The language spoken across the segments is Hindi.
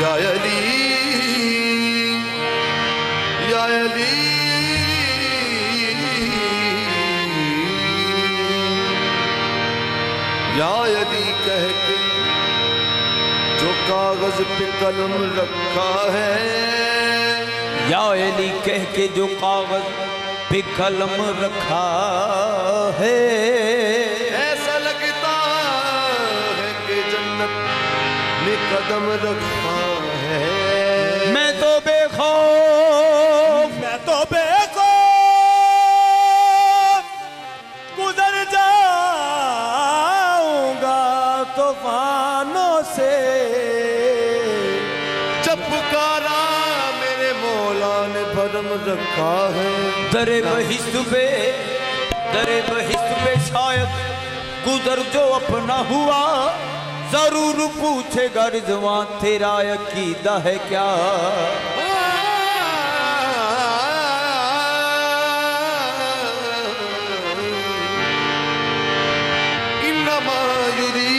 या अली या अली या अली कह के जो कागज पे कलम रखा है, या अली कह के जो कागज पे कलम रखा है, ऐसा लगता है कि जन्नत में कदम रखा है। मैं तो बेखौफ गुजर जाऊंगा तूफानों से। जब पुकारा मेरे मौला ने भरम रखा है। दरे बहिश्त पे शायद गुजर जो अपना हुआ, जरूर पूछेगा रिजवान तेरा अकीदा है क्या। इन्नमा युरीद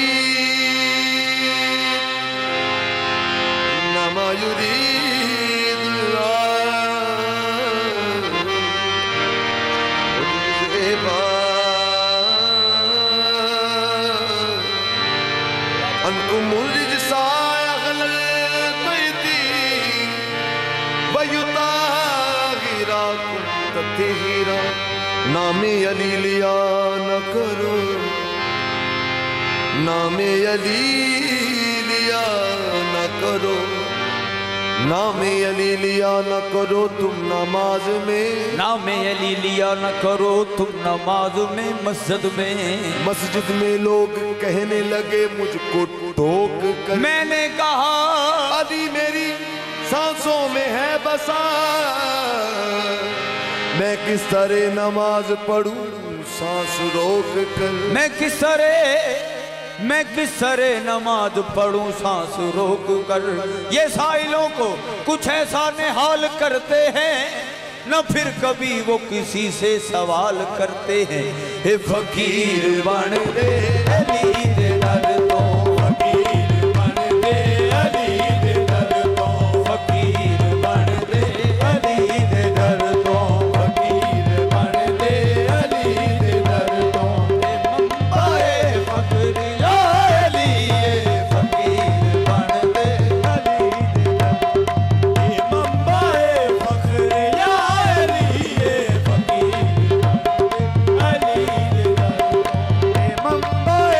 अनकुमुल जिसा अगलल बैती वयुताहिराकुम तत्हीरा। नामे अली लिया न करो, नामे अली लिया न करो, नामे अली लिया न करो तुम नमाज में। नामे अली लिया न करो तुम नमाज में। मस्जिद में लोग कहने लगे मुझको टोक कर। मैंने कहा अली मेरी सांसों में है बसा, मैं किस तरह नमाज पढ़ूं सांस रोक कर। मैं किस तरह नमाज पढ़ूं सांस रोक कर। ये साइलों को कुछ ऐसा निहाल करते हैं, न फिर कभी वो किसी से सवाल करते हैं। हे फकीर बन दे अली दे दर तो, फकीर बन दे अली दे दर तो, फकीर बन दे अली दे दर तो, फकीर बन दे अली दे दर तो। मंबाए फकीर या अली, फकीर बन दे अली दे दर तो। मंबाए फकीर या अली, फकीर बन दे अली दे दर तो। मंबाए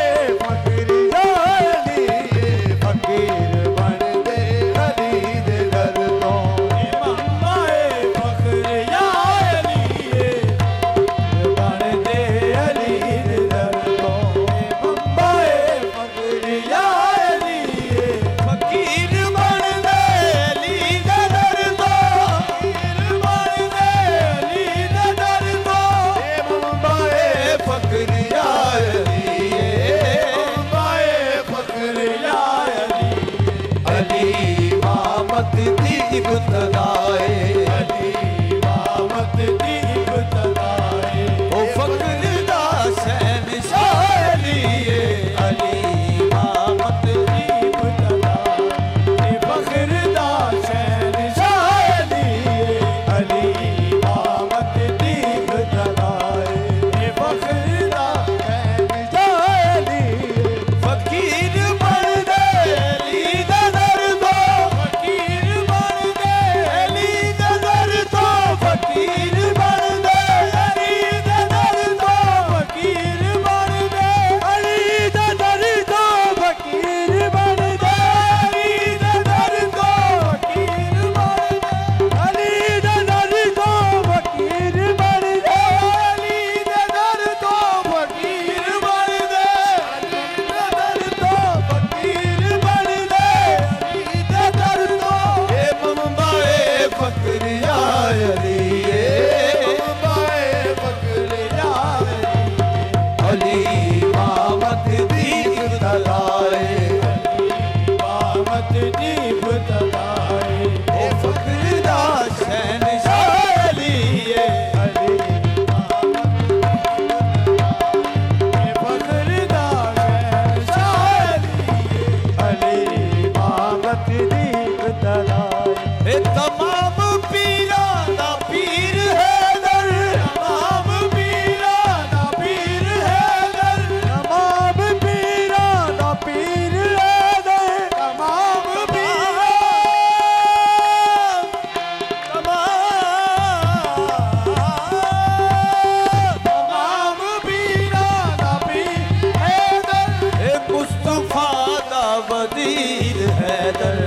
वजीर हैदर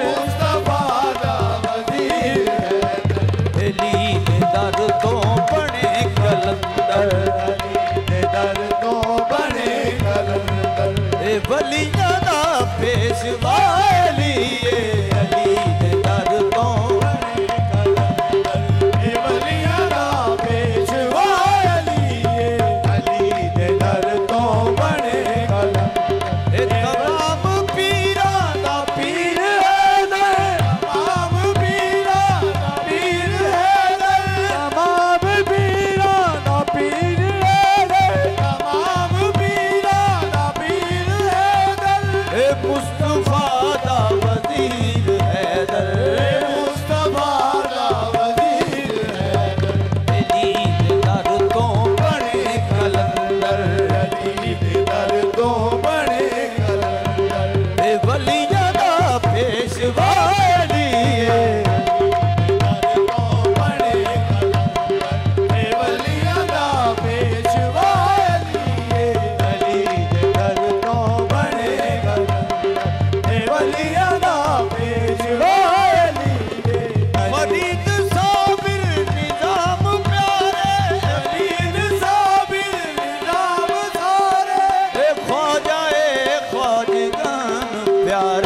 मुस्तफा दा वजीर हैदर अली दे दर तो बने कलंदर अली दे दर तो बने कलंदर ए वलियां दा पेशवा अली अली दे दर तो बने कलंदर ए वलियां दा पेशवा अली दे दर तो बने कलंदर ए तमाम पीरां दा पीर हैदर तमाम पीरां दा पीर हैदर तमाम पीरां दा पीर हैदर तमाम पीरां दा पीर हैदर ए मुस्तफा दा वजीर हैदर मुस्तफा दा वजीर हैदर अली दे दर तो बने कलंदर अली दे दर तो बने कलंदर ए वलियां दा पेशवा अली फरीद साबिर निजाम प्यारे ए ख्वाजा ए ख्वाजगान प्यारे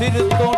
फिर तो